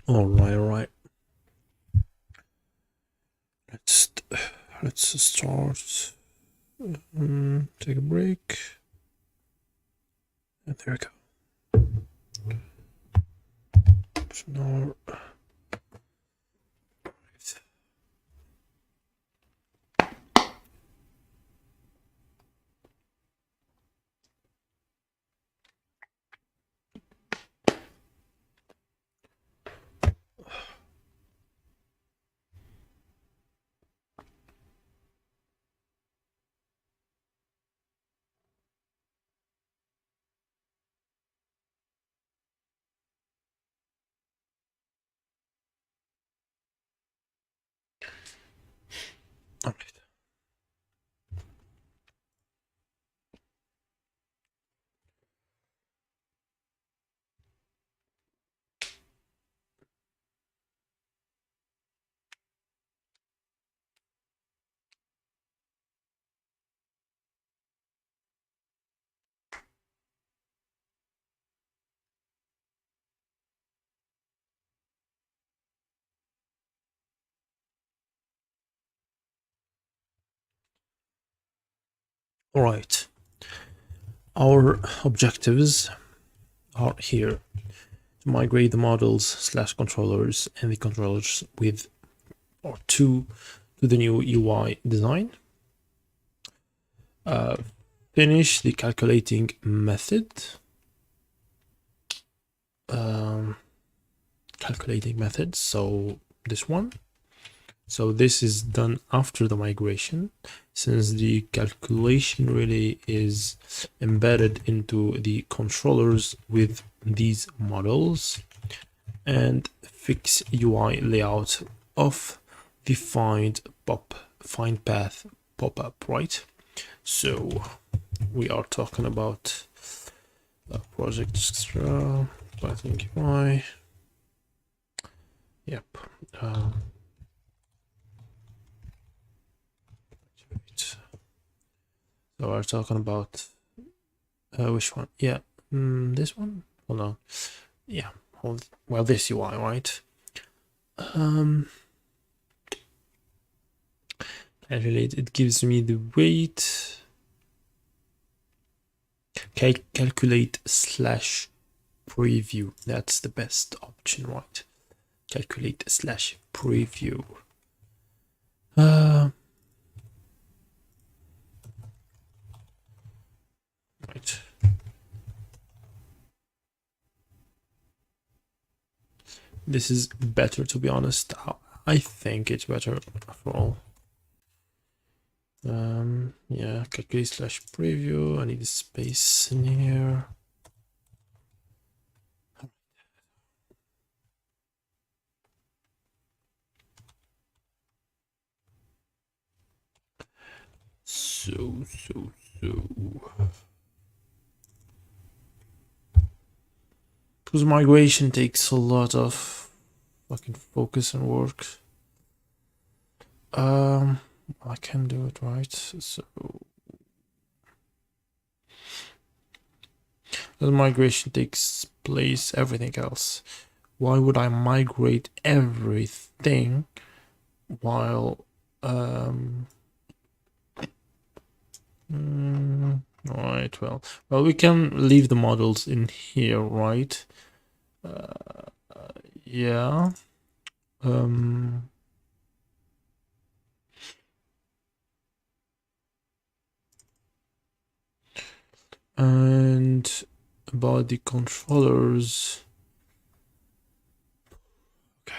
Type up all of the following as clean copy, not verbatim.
All right. Let's start. Take a break. And there we go. So now, all right. All right. Our objectives are here: to migrate the models / controllers and the controllers with or to the new UI design. Finish the calculating method. So this one. So this is done after the migration, since the calculation really is embedded into the controllers with these models, and fix UI layout of the findpath popup, right? So we are talking about project Dijkstra Python GUI. Yep. So we're talking about which one? Yeah, this one. Hold on. Yeah. Well, this UI, right? Calculate. It gives me the weight. Calculate / preview. That's the best option, right? Calculate / preview. Right. This is better, to be honest. I think it's better for all. Yeah, calculate / preview. I need a space in here. So. Because migration takes a lot of fucking focus and work. I can do it, right? So the migration takes place, everything else. Why would I migrate everything while right, well, we can leave the models in here, right? Yeah. And about the controllers. Okay.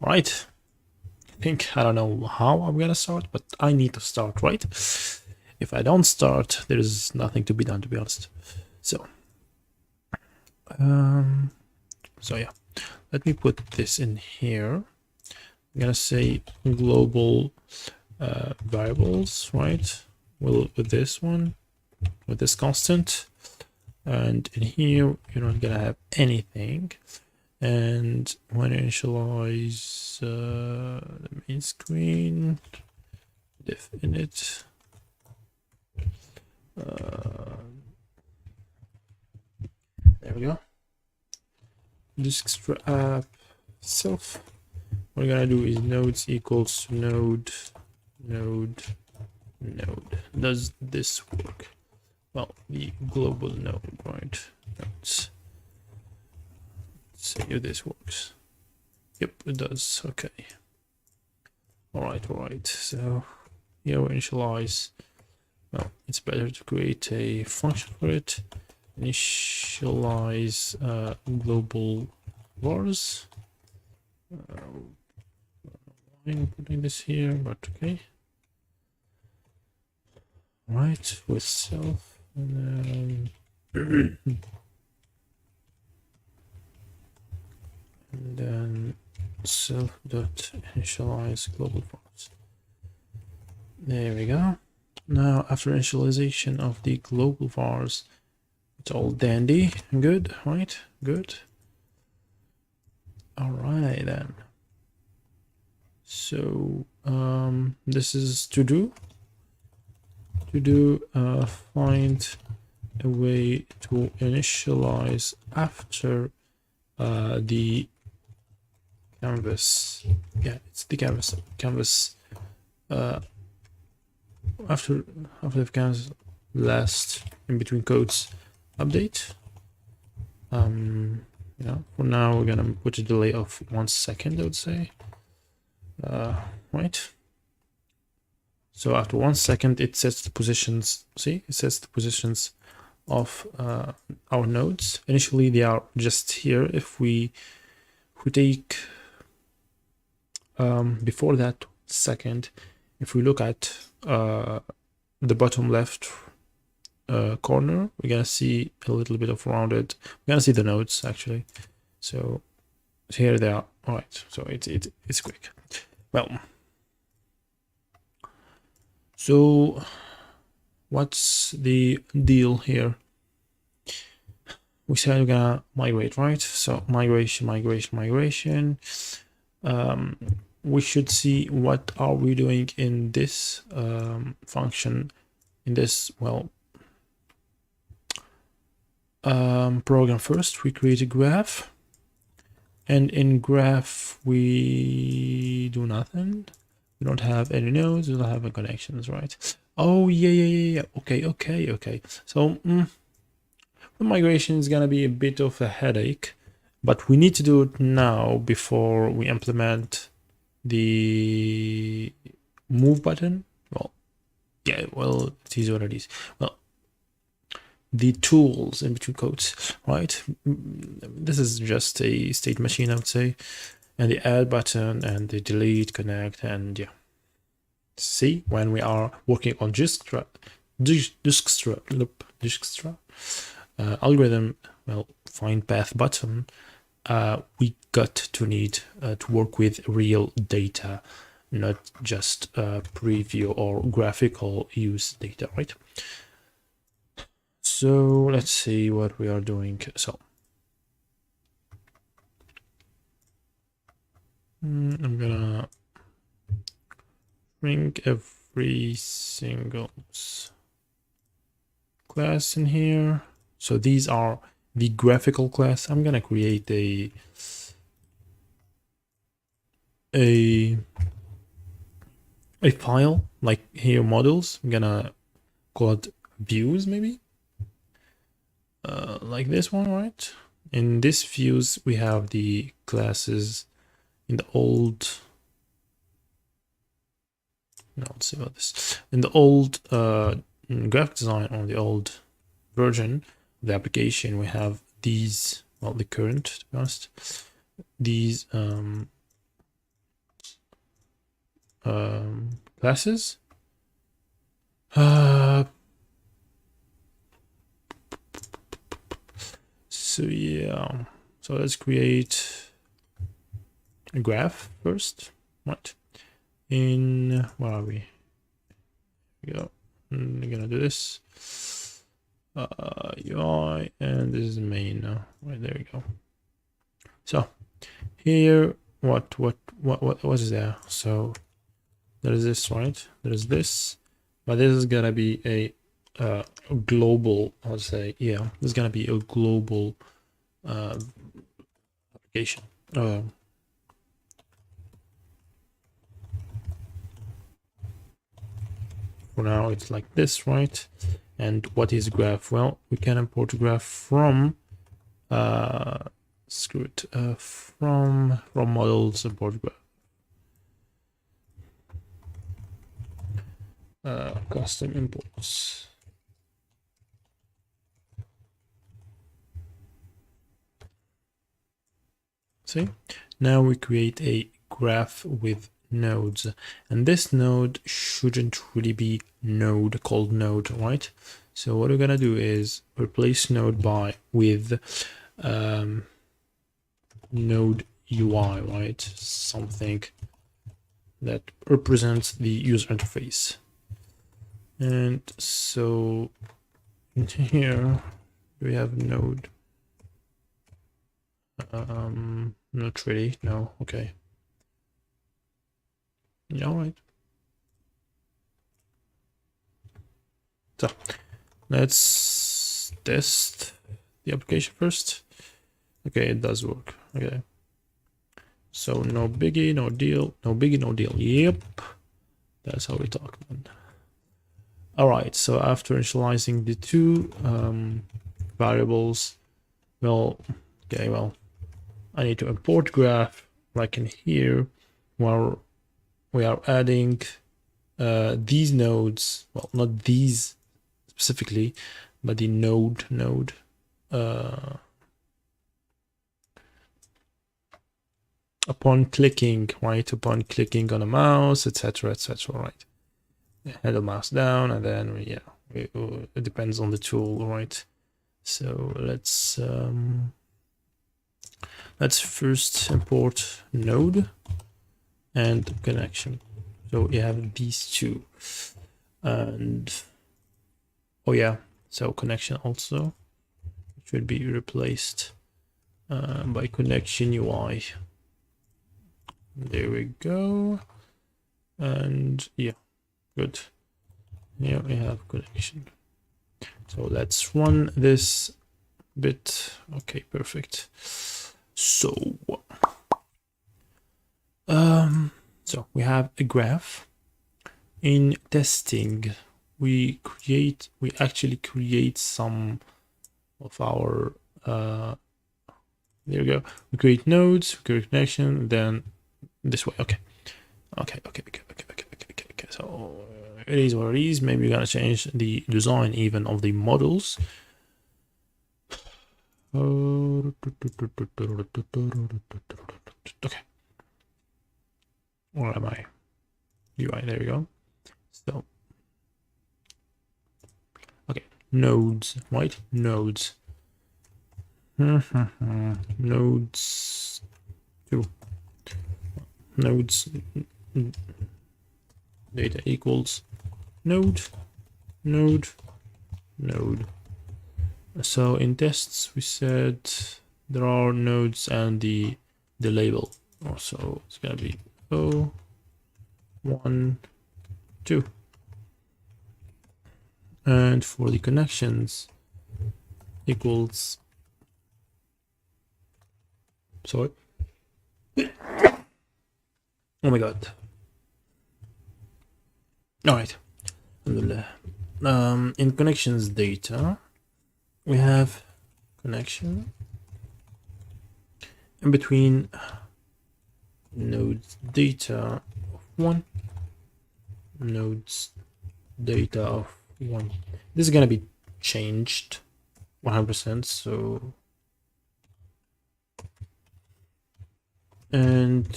Right. I don't know how I'm gonna start, but I need to start, right? If I don't start, there's nothing to be done, to be honest. So yeah, let me put this in here. I'm gonna say global variables, right? Well, with this one, with this constant, and in here you're not gonna have anything. And when I initialize the main screen, diff init, we go. Dijkstra app itself. What we're gonna do is nodes equals to node. Does this work? Well, the global node, right? Let's see if this works. Yep, it does. Okay. All right. So here we initialize. Well, it's better to create a function for it. Initialize global vars. I'm putting this here, but okay. Right, with self, and then and then self dot initialize global vars. There we go. Now, after initialization of the global vars, it's all dandy and good, right? Good. All right then. So this is to do find a way to initialize after the canvas. Yeah, it's the canvas after the canvas last in between codes update. Yeah, for now we're gonna put a delay of 1 second, I would say. Right. So after 1 second, it sets the positions. See, it sets the positions of our nodes. Initially, they are just here. If we take before that second, if we look at the bottom left corner, we're gonna see a little bit of rounded. We're gonna see the nodes actually. So here they are. All right. So it's quick. Well. So what's the deal here? We said we're gonna migrate, right? So migration. We should see what are we doing in this function, in this, well, program. First, we create a graph, and in graph we do nothing. We don't have any nodes, we don't have any connections, right? Oh, yeah. Okay. So the migration is gonna be a bit of a headache, but we need to do it now before we implement the move button. Well, yeah, well, it is what it is. Well, the tools in between codes, right? This is just a state machine, I would say. And the add button and the delete, connect, and yeah. See, when we are working on Dijkstra algorithm, well, find path button, we got to need to work with real data, not just preview or graphical use data, right? So let's see what we are doing. So I'm gonna bring every single class in here. So these are the graphical class. I'm gonna create a file like here models. I'm gonna call it views maybe. Like this one, right? In this views we have the classes in the old. Now let's see about this. In the old graphic design, on the old version of the application, we have these, well, the current, to be honest, these classes. So yeah, so let's create a graph first, right? In, where are we? Here we go. We're gonna do this UI, and this is main now. Right, there we go. So here, what is there? So there is this, right? There is this, but this is gonna be a global, I'll say, yeah, this is gonna be a global application. For now, it's like this, right? And what is graph? Well, we can import graph from screw it, from models, import graph. Custom imports. See, now we create a graph with nodes, and this node shouldn't really be node called node, right? So what we're gonna do is replace node with node UI, right? Something that represents the user interface. And so in here we have node. Not really. No. Okay. Yeah, all right. So let's test the application first. Okay, it does work. Okay. So no biggie, no deal. No biggie, no deal. Yep. That's how we talk, man. All right. So after initializing the two variables, well, okay, well, I need to import graph like in here, where we are adding these nodes. Well, not these specifically, but the node. Upon clicking, right? Upon clicking on a mouse, etc., right? Head the mouse down, and then it depends on the tool, right? So let's first import node and connection. So we have these two, and oh yeah, so connection also should be replaced by connection UI. There we go, and yeah, good. Here we have connection. So let's run this bit. Okay, perfect. So we have a graph. In testing, we actually create some of our there we go. We create nodes, we create connection, then this way. Okay. So it is what it is. Maybe we're gonna change the design even of the models. Okay. Where am I? UI, there we go. So, okay, nodes, right? Nodes. Nodes 2. Nodes data equals node. So in tests we said there are nodes and the label. Also it's gonna be 1, 2. And for the connections equals, sorry. Oh my god. All right. In connections data, we have connection in between nodes data of 1, nodes data of 1. This is gonna be changed 100%. So, and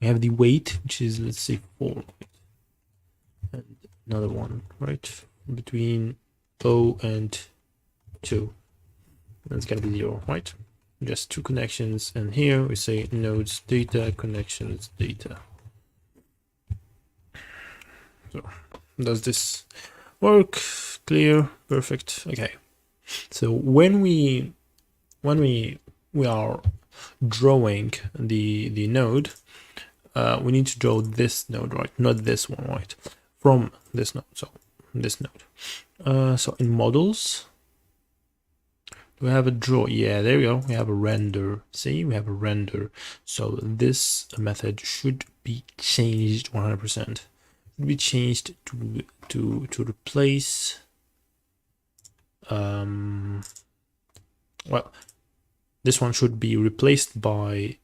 we have the weight, which is, let's say, 4, and another one right between 0 and 2. That's gonna be 0, right? Just 2 connections, and here we say nodes data, connections data. So does this work? Clear? Perfect. Okay. So when we are drawing the node, we need to draw this node, right? Not this one, right? From this node. So this node. So in models, we have a draw? Yeah, there we go. We have a render. See, we have a render. So this method should be changed 100%. Should be changed to replace. Well, this one should be replaced by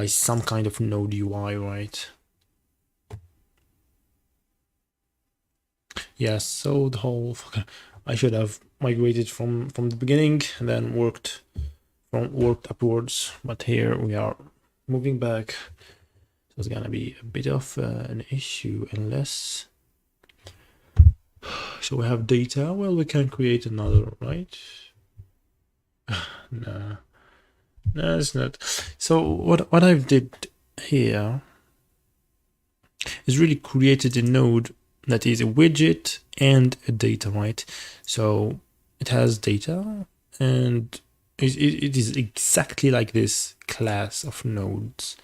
some kind of node UI, right? Yeah. So the whole I should have migrated from the beginning and then worked upwards, but here we are moving back, so it's gonna be a bit of an issue unless. So we have data. Well, we can create another, right? No, it's not. So what I've did here is really created a node that is a widget and a data, right? So it has data, and it is exactly like this class of nodes.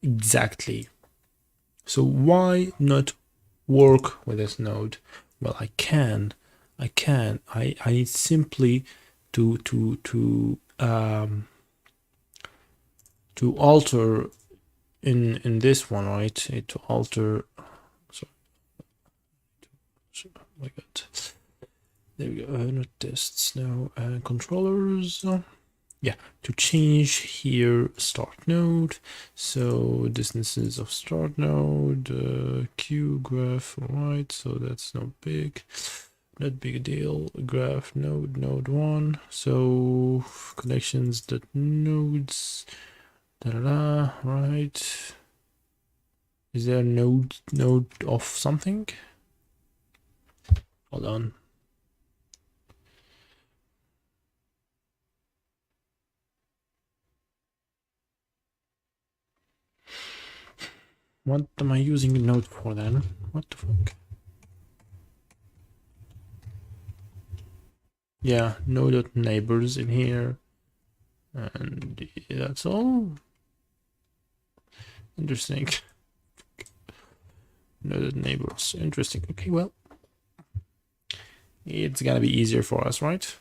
Exactly. So why not work with this node? Well, I need simply to alter in this one, right? To alter. Sorry. Oh my god. There we go. Not tests now. Controllers. Yeah, to change here start node. So distances of start node, Q graph, right? So that's not big a deal. Graph node 1. So connections dot nodes, right? Is there a node of something? Hold on. What am I using a node for then? What the fuck? Yeah, node.neighbors in here. And that's all. Interesting. Node.neighbors. Interesting. Okay, well. It's gonna be easier for us, right?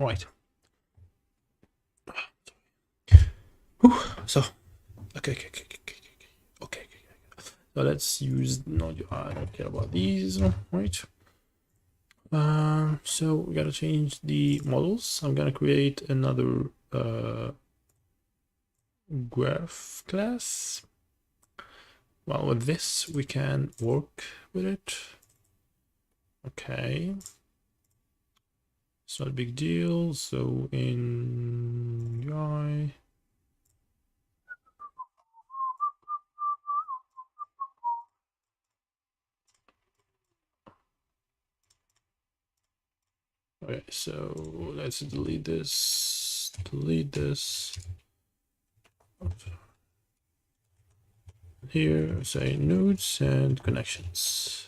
Right. So, okay. So let's use node. I don't care about these, right? So we gotta change the models. I'm gonna create another graph class. Well, with this we can work with it. Okay. It's not a big deal. So in UI. Okay, so let's delete this. Here, say nodes and connections.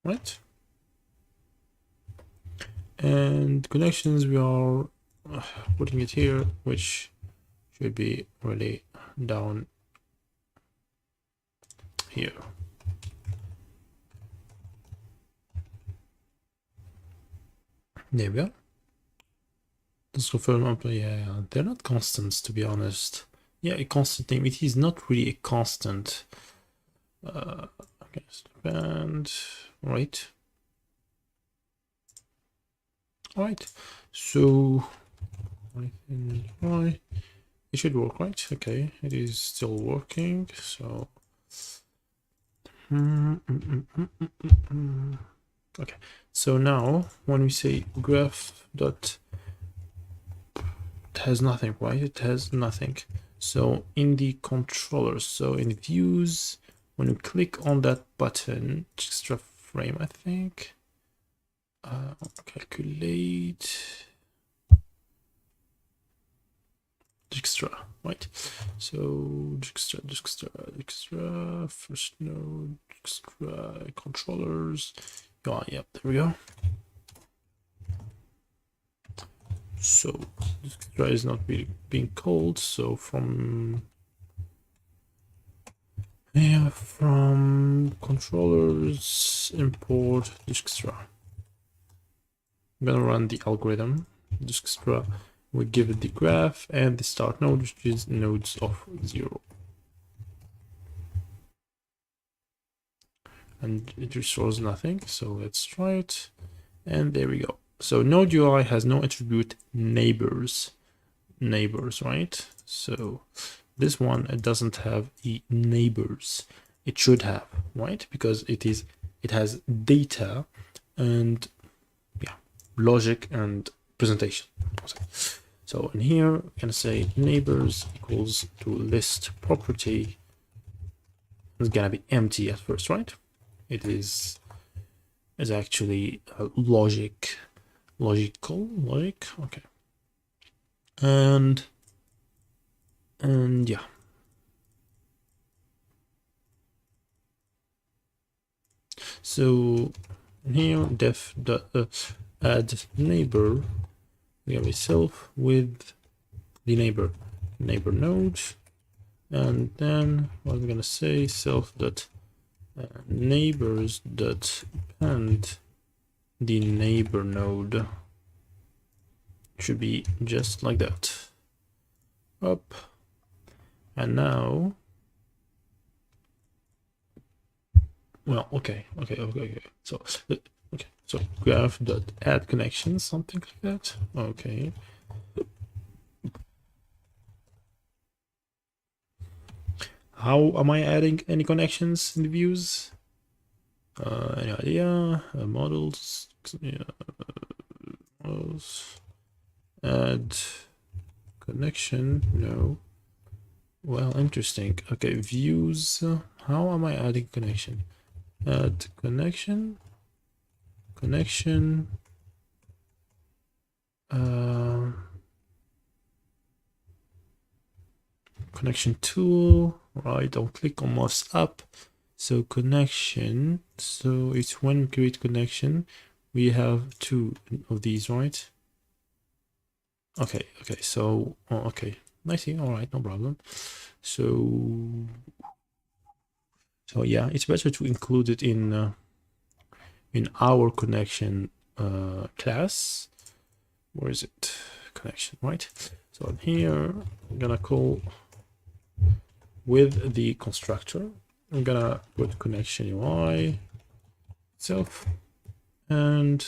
Right? And connections, we are putting it here, which should be really down here. There we go. Let's confirm up. Yeah, they're not constants, to be honest. Yeah, a constant name. It is not really a constant. Okay, and right. Right. So it should work, right? Okay, it is still working. So okay. So now when we say graph dot, it has nothing, right? It has nothing. So in the controllers, so in views, when you click on that button, Dijkstra frame, I think, calculate Dijkstra, right? So Dijkstra, first node, Dijkstra controllers. Oh, yep, there we go. So Dijkstra is not being called, so from controllers import Dijkstra. I'm gonna run the algorithm. Dijkstra, we give it the graph and the start node, which is nodes of 0. And it restores nothing, so let's try it. And there we go. So node UI has no attribute neighbors, right? So this one, it doesn't have neighbors. It should have, right? Because it has data and yeah, logic and presentation. So in here, we're gonna say neighbors equals to list property. It's gonna be empty at first, right? It is actually logic, okay. And yeah. So in here, def add neighbor. We have a self with the neighbor node, and then what I'm gonna say self dot neighbors dot append the neighbor node. Should be just like that. Up, and now, well, okay. So so graph dot add connections, something like that. Okay. How am I adding any connections in the views? Any idea? Models. Yeah. Models. Add connection. No. Well, interesting. Okay, views. How am I adding connection? Add connection. Connection. Connection tool. Right. I'll click on mouse up. So connection. So it's when we create connection, we have 2 of these, right? Okay. So okay. I see. All right, no problem. So yeah, it's better to include it in our connection class. Where is it? Connection, right? So in here, I'm gonna call with the constructor. I'm gonna put connection UI itself, and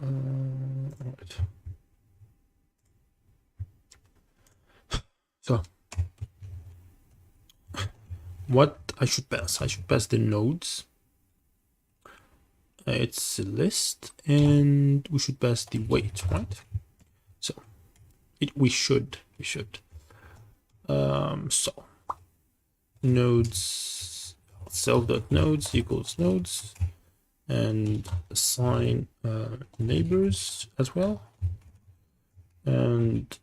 right. So what I should pass? I should pass the nodes. It's a list, and we should pass the weight, right? So we should. So nodes self.nodes equals nodes, and assign neighbors as well, and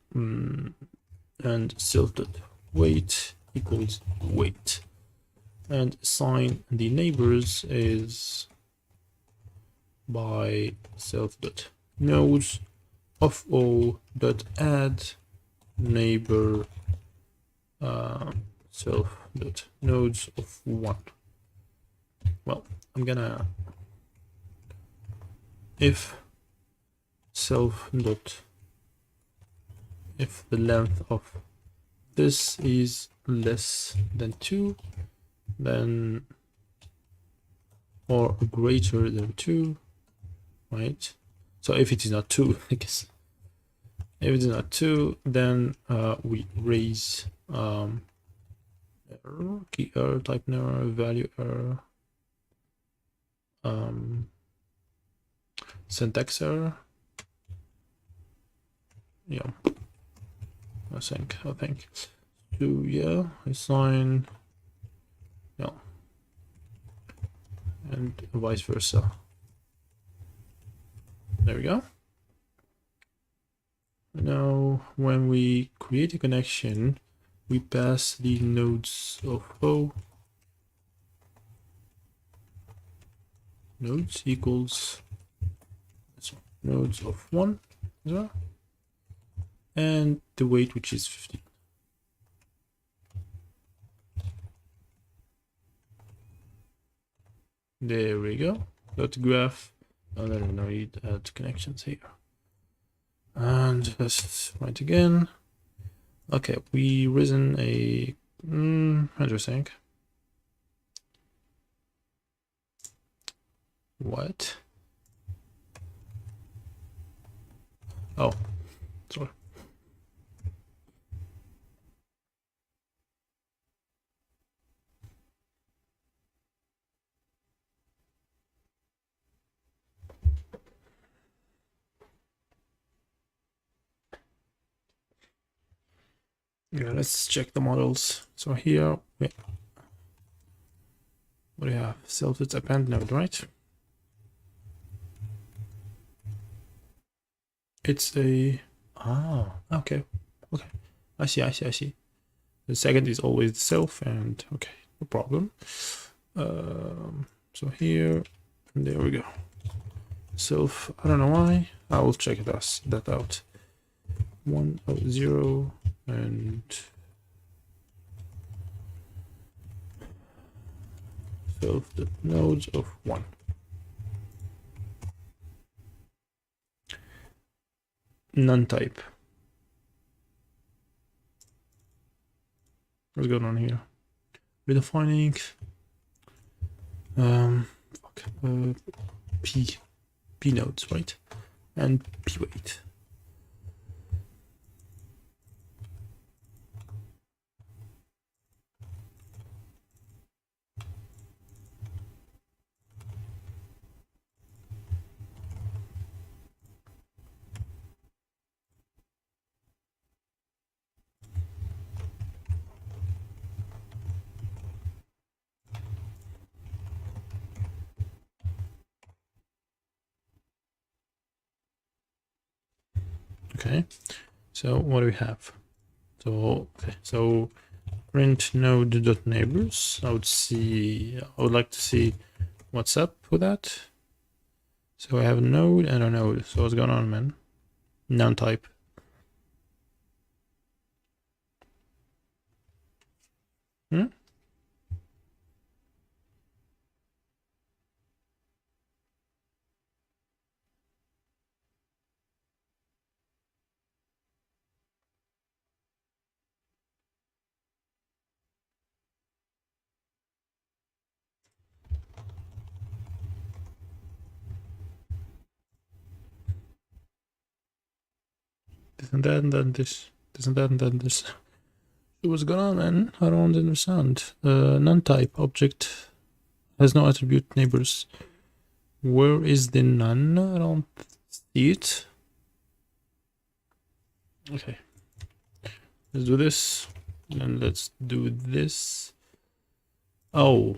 self.weight equals weight, and assign the neighbors is by self.nodes of all dot add neighbor self.nodes of 1. Well, I'm gonna if if the length of this is less than 2, then or greater than 2, right? So if it is not 2, I guess. If it is not 2, then we raise error, key error, type error, value error, syntax error. Yeah, I think. So yeah, assign, yeah, and vice versa. There we go. Now, when we create a connection, we pass the nodes of O nodes equals nodes of 1 as well, and the weight, which is 15. There we go. Dot graph. Oh, then we need to add connections here. And let's write again. Okay, we risen a interesting. What? Oh, sorry. Yeah, let's check the models. So here, what do you have? Self-it's append node, right? It's a okay. I see. The second is always the self, and okay, no problem. So here, there we go. Self, I don't know why. I will check that out. 1 0 and self the nodes of 1. None type. What's going on here? Redefining p nodes, right? And p weight. Okay, so what do we have? So okay, so print node.neighbors. I would like to see what's up with that. So I have a node and a node. So what's going on, man? None type. This and that and then this. This and that and then this. So what's going on, man? I don't understand. None type object has no attribute neighbors. Where is the none? I don't see it. Okay. Let's do this. And let's do this. Oh.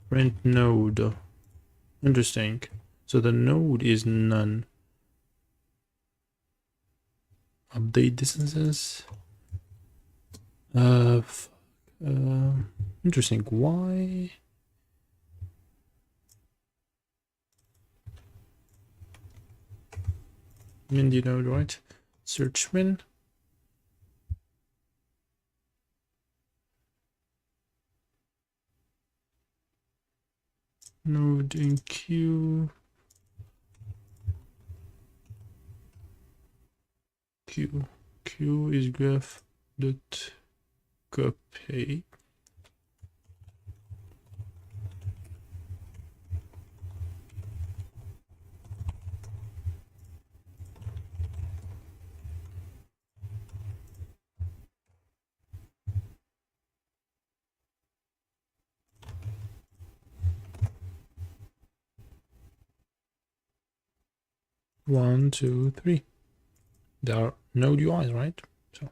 Print node. Interesting. So the node is none. Update distances. Interesting. Why? Min node, right? Search min. Node in queue. Q is graph dot copy. One, two, three. There are node UIs, right? So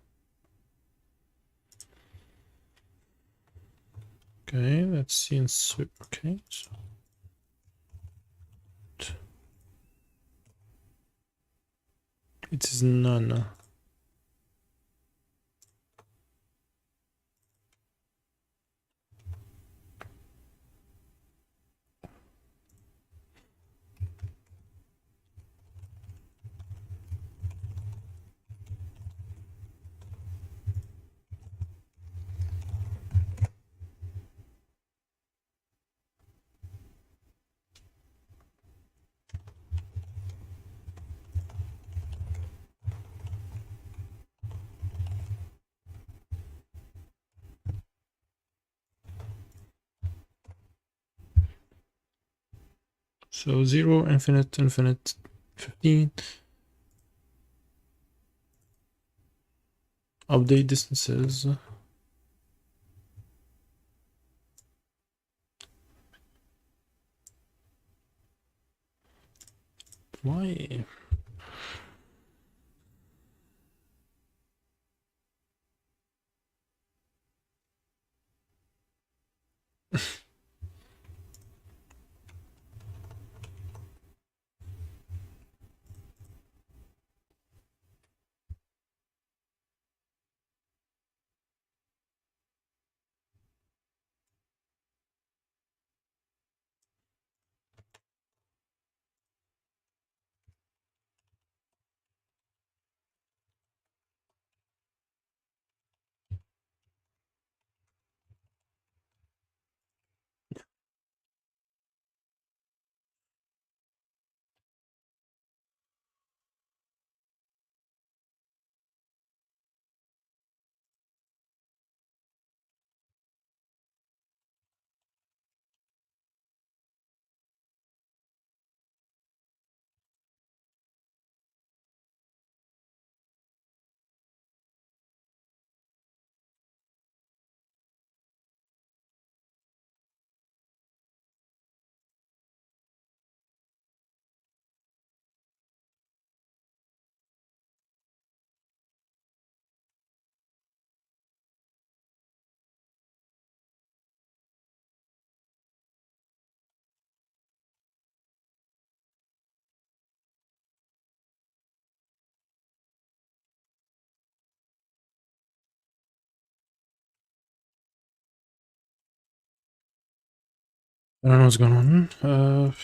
okay, let's see in okay. So it is none. So 0, infinite, infinite, 15. Update distances. Why? I don't know what's going on.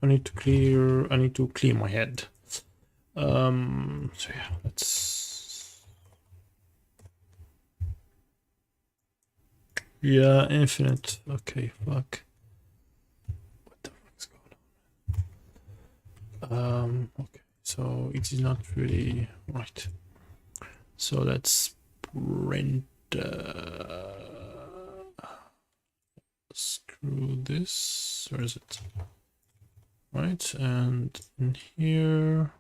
I need to clear my head. So yeah, let's. Yeah, infinite. Okay, fuck. What the fuck's going on? Okay, so it is not really right. So let's print. Screw this. Where is it? Right, and in here.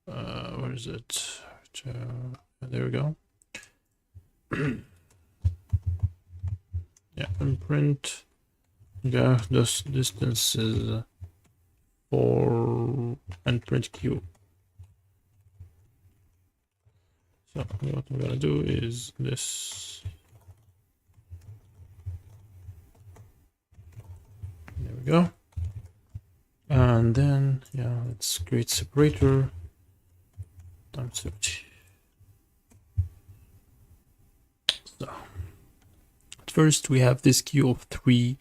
Where is it? There we go. Yeah, and print. Yeah, this distance is 4 and print Q. So what I'm gonna do is this. There we go. And then yeah, let's create separator times 30. So at first we have this queue of 3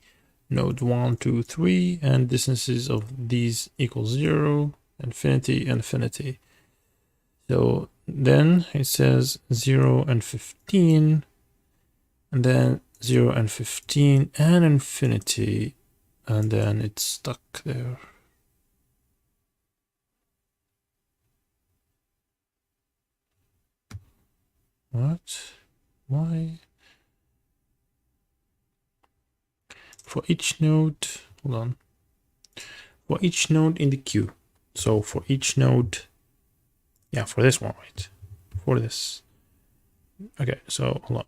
node 1, 2, 3, and distances of these equals 0, infinity, infinity. So then it says 0 and 15, and then 0 and 15 and infinity, and then it's stuck there. What? Why? For each node, hold on. For each node in the queue. So for each node, yeah, for this one, right? For this. Okay, so hold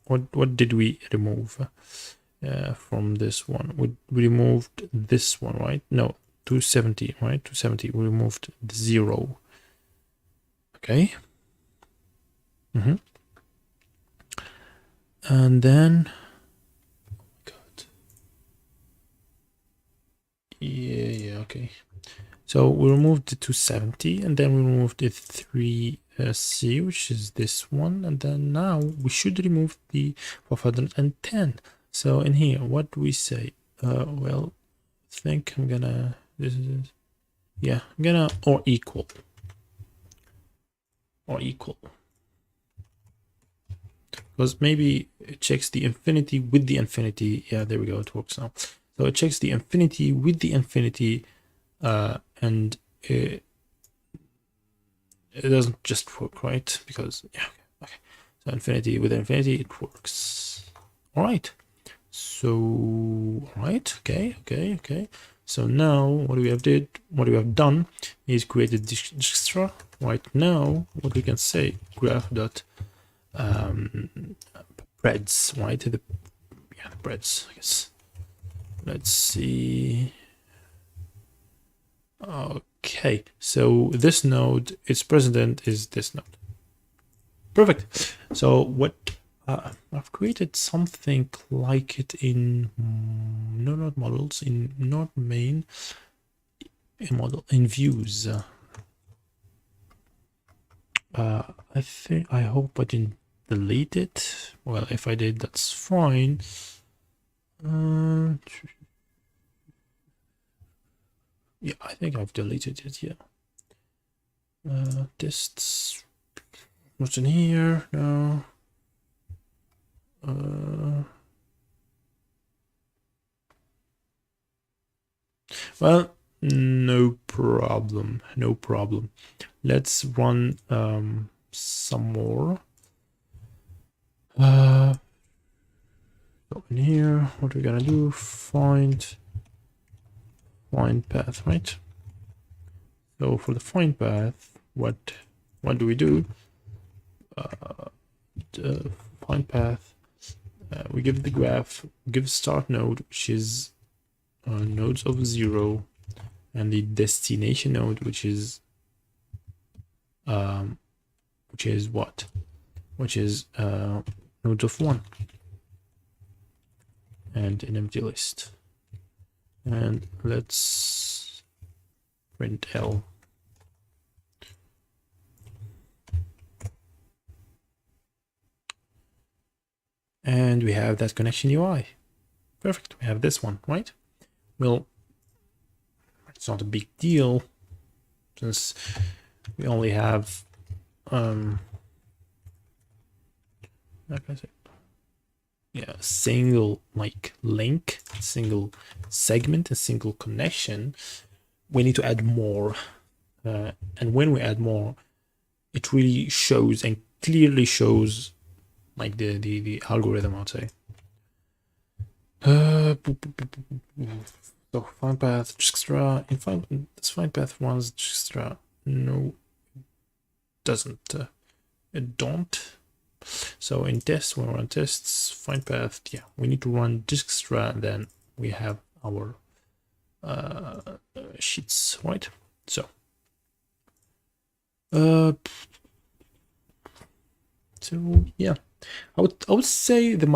on. What did we remove from this one? We removed this one, right? No, 270, right? 270. We removed the 0. Okay. And then, oh my god. Yeah, okay. So we removed the 270, and then we removed the 3C, which is this one, and then now we should remove the 510. So in here, what do we say? Well, I think I'm gonna, yeah, I'm gonna, or equal. Because maybe it checks the infinity with the infinity. Yeah, there we go, it works now. So it checks the infinity with the infinity, and it doesn't just work, right? Because, yeah, okay. So infinity with infinity, it works. All right. So, right, okay. So now what we have done is created Dijkstra. Right now, what we can say, graph dot breads, right? The breads, I guess. Let's see. Okay, so this node, its president is this node. Perfect. So what I've created something like it in not models, in not main, in model, in views. I hope I didn't delete it. Well, if I did, that's fine. Yeah, I think I've deleted it. Yeah. Tests. What's in here? No. Well, no problem. No problem. Let's run some more. Open here. What are we gonna do? Find path, right? So for the find path, what do we do? Find path. We give the graph, give start node, which is nodes of 0, and the destination node, which is what? Which is nodes of 1, and an empty list. And let's print L. And we have that connection UI. Perfect. We have this one, right? Well, it's not a big deal since we only have like I said, yeah, a single like link, single segment, a single connection. We need to add more, and when we add more, it really shows and clearly shows like the algorithm, I'd say. So find path Dijkstra in this find path runs Dijkstra. No, doesn't. It don't. So in tests, when we run tests, find path, yeah, we need to run Dijkstra, then we have our sheets, right? So yeah, I would say the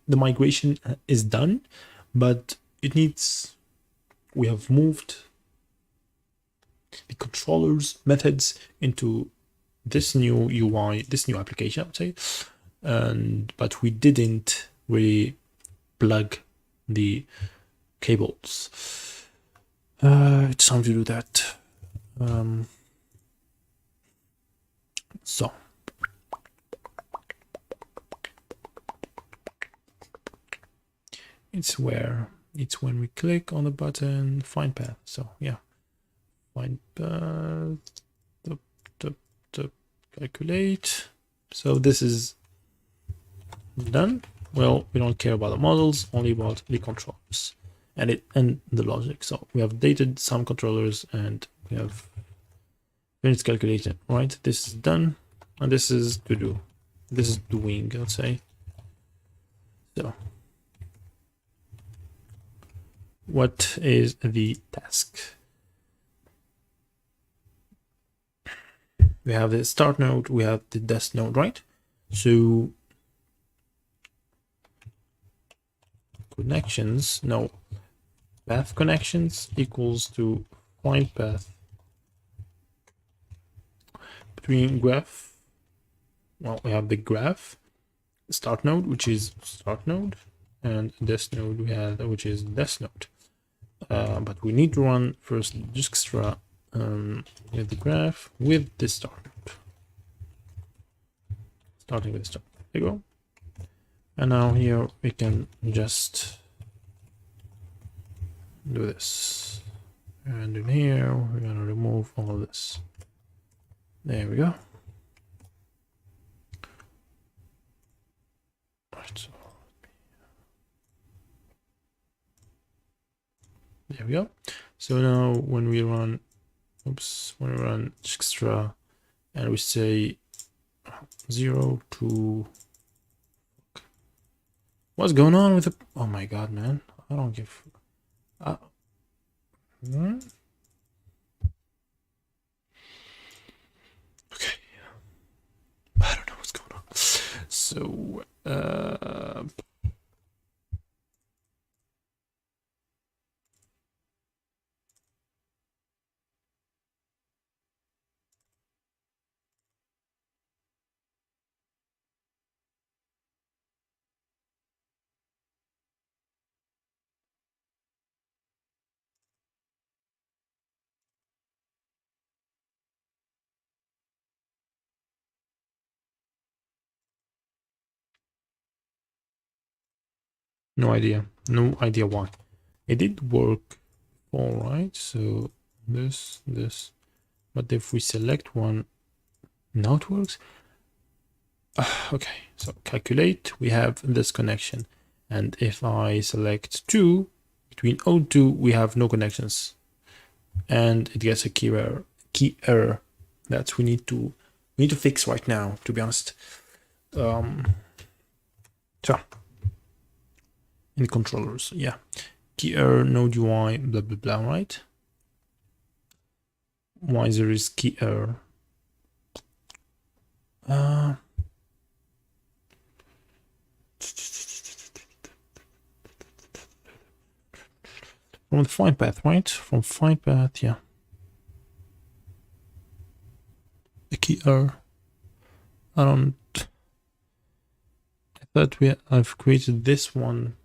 migration is done, but it needs, we have moved the controllers methods into this new UI, this new application, I would say, but we didn't really plug the cables. It's time to do that. So it's when we click on the button find path. So yeah, find path, calculate. So this is done. Well, we don't care about the models, only about the controllers and the logic. So we have dated some controllers and we have finished calculating, right? This is done, and this is to do. This is doing, let's say. So what is the task? We have the start node, we have the dest node, right? So connections, no, path connections equals to find path between graph. Well, we have the graph start node, which is start node, and dest node we have, which is dest node. But we need to run first Dijkstra with the graph with the start node. Starting with the start. There you go. And now here we can just do this. And in here, we're gonna remove all of this. There we go. Right, so There we go. So now when we run, when we run Dijkstra and we say 0 to, what's going on with the, oh my god, man, I don't give, okay, I don't know what's going on. So no idea why. It did work all right. So this, but if we select one, now it works. Okay, so calculate, we have this connection, and if I select 2, between 0 and 2 we have no connections, and it gets a key error that we need to fix right now, to be honest. So in controllers, yeah, key error, node UI, blah blah blah, right? Why there is key error? From the find path, right? From find path, yeah. The key error. I thought I've created this one.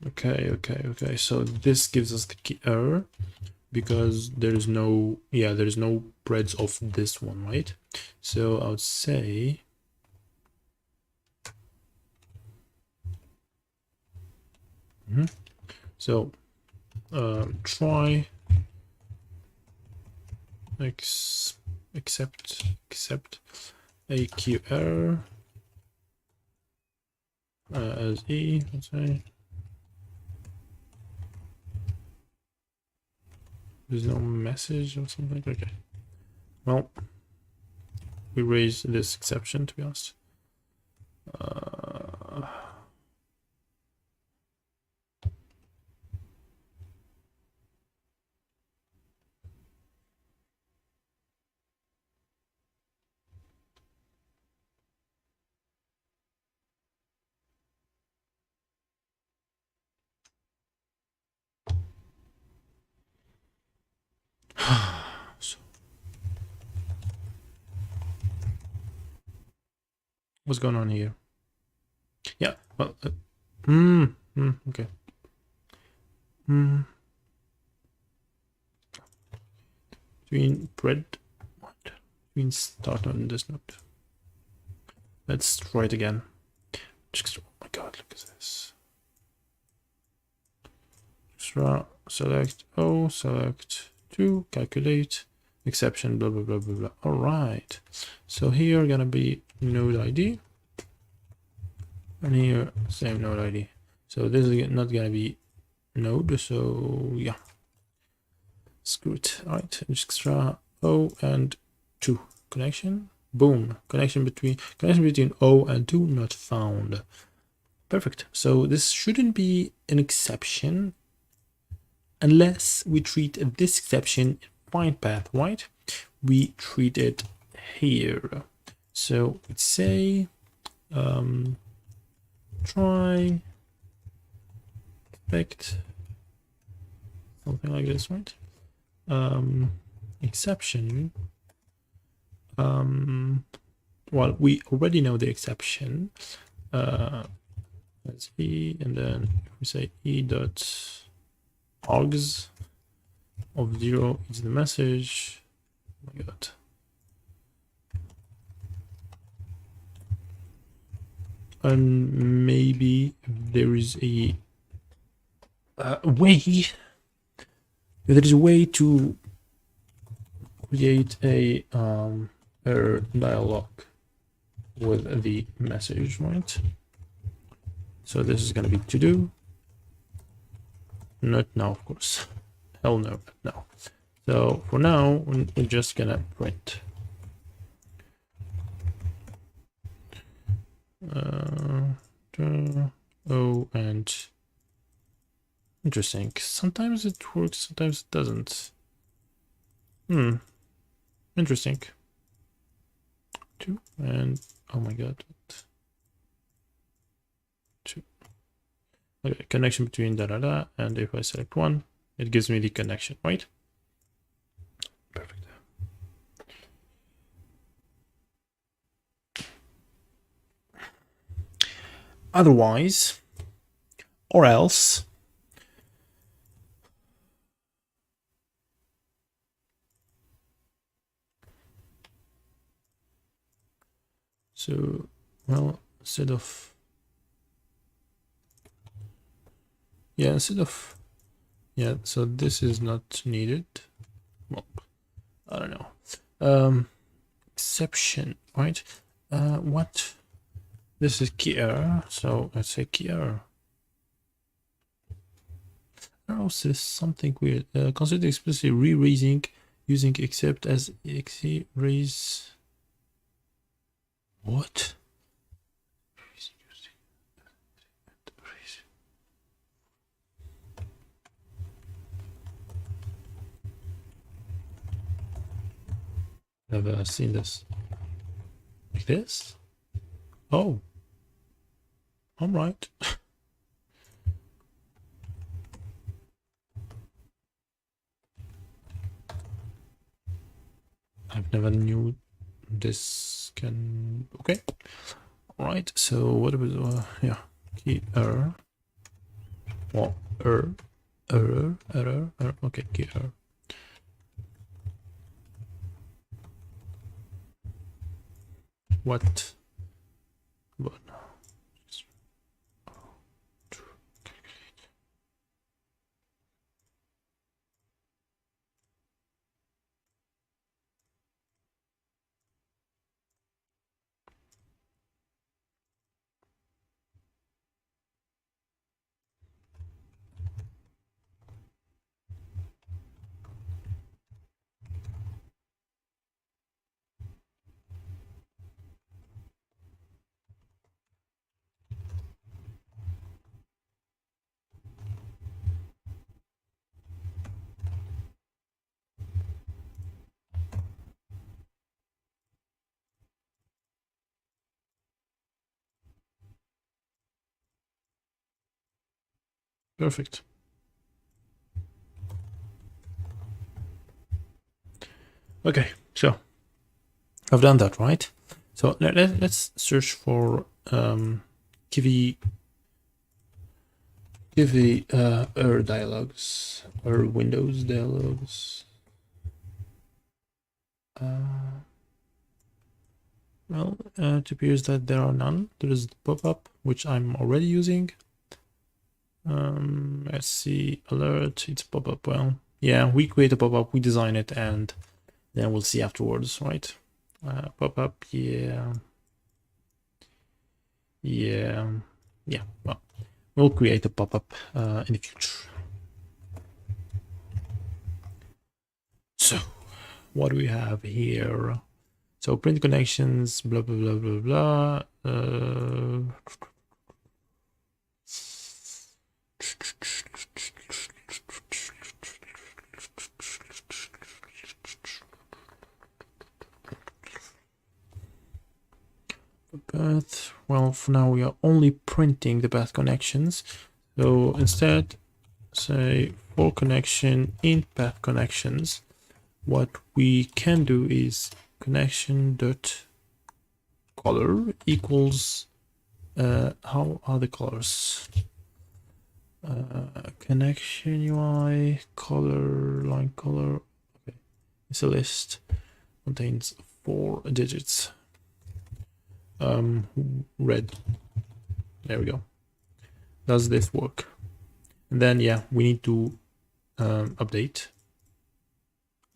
Okay. So this gives us the key error because there's no breads of this one, right? So I would say so try accept a key error as E, let's say. There's no message or something. Okay. Well, we raise this exception, to be honest. So, what's going on here? Yeah, well, okay. Between bread, what? Between start on this node. Let's try it again. Oh my god, look at this. Select O, select 2, calculate, exception, blah blah blah blah blah. All right. So here gonna be node ID, and here same node ID. So this is not gonna be node. So yeah, screw it. All right, Dijkstra O and 2 connection. Boom, connection between O and 2 not found. Perfect. So this shouldn't be an exception unless we treat this exception find path, right? We treat it here. So let's say try expect something like this, right? Exception. Well, we already know the exception. Let's E, and then if we say E dot args of 0 is the message. Oh my god. And maybe there is a way If there is a way to create a error dialog with the message, right? So this is going to be to do. Not now, of course. Hell no, no. So for now, we're just gonna print. Oh, and interesting. Sometimes it works, sometimes it doesn't. Interesting. 2 and oh my god. 2. Okay, connection between and if I select 1, it gives me the connection, right? Perfect. Otherwise, or else, so, well, instead of, yeah, yeah, so this is not needed. Well, I don't know. Exception, right? What? This is key error, so let's say key error. Oh, so there's something weird. Consider explicitly re-raising using except as exe raise. What? I've seen this. Like this? Oh. All right. I've never knew this can. Okay. All right. So what was yeah, key error. Well, error. Okay, key error. What? But perfect. Okay, so I've done that, right? So let's search for give error dialogs or Windows dialogs. Well, it appears that there are none. There is the pop-up, which I'm already using. Let's see, alert, it's pop-up. Well, yeah, we create a pop-up, we design it, and then we'll see afterwards, right? Pop-up, yeah. Well, we'll create a pop-up in the future. So, what do we have here? So print connections, blah blah blah blah blah. Path. Well, for now we are only printing the path connections. So instead, say for connection in path connections, what we can do is connection dot color equals how are the colors? Connection UI color line color. Okay, it's a list, contains 4 digits. Red. There we go. Does this work? And then yeah, we need to update.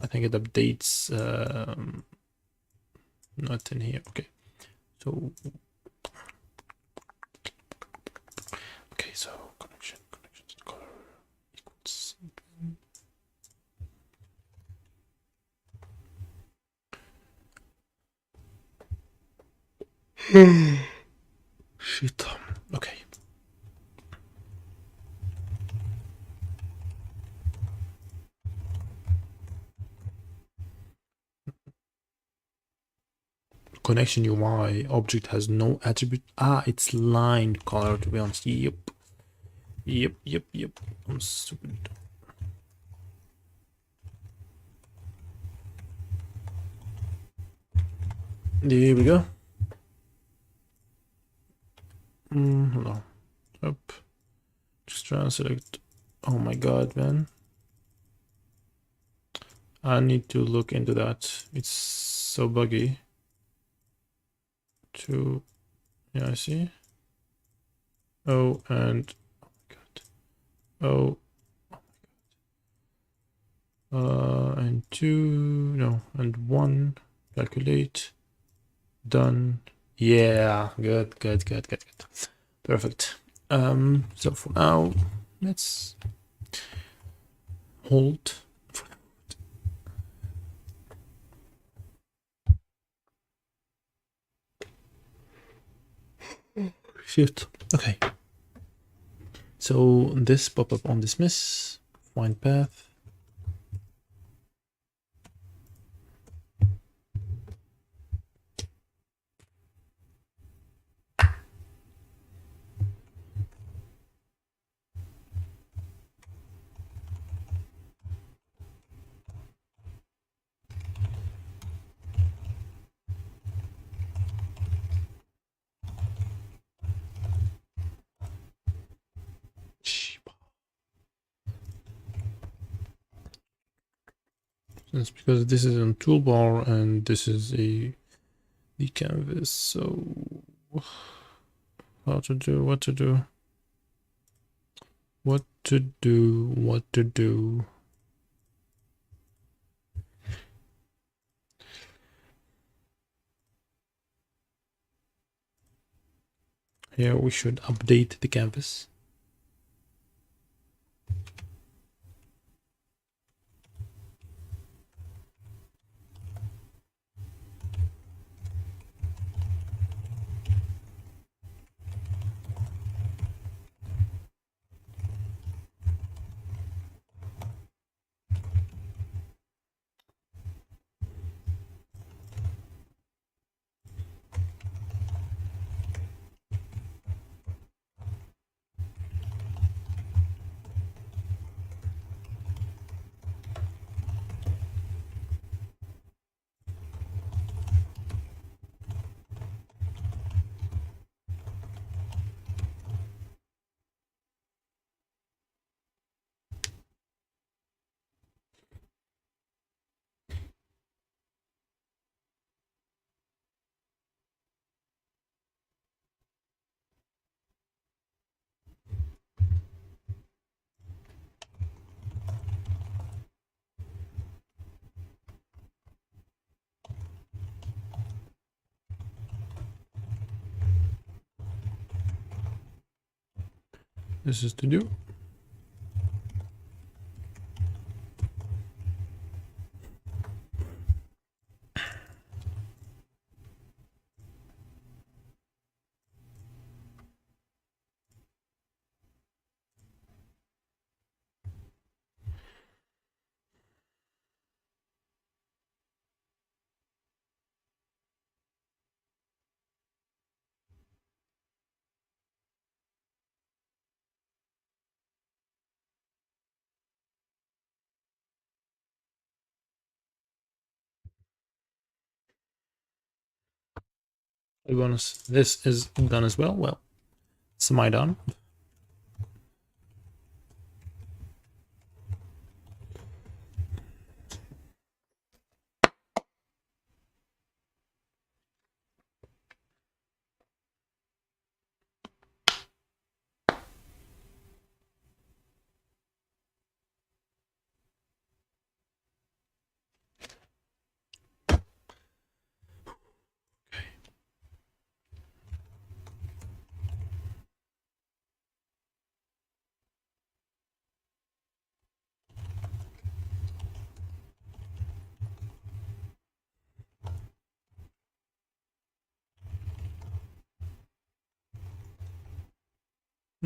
I think it updates not in here. Okay, so connection color equals shit. Okay. Connection UI object has no attribute. It's lined color, to be honest. Yep. I'm stupid. There we go. Hold on. Up. Just try and select. Oh my god, man. I need to look into that. It's so buggy. Yeah, I see. Oh, and oh my god. And 2, no, and 1. Calculate. Done. Yeah, good. Perfect. So for now, let's hold. Shit. Okay. So this pop-up on dismiss, find path. It's because this is on toolbar and this is the canvas. So what to do. Here we should update the canvas. This is to do. Bonus. This is done as well. Well, semi done.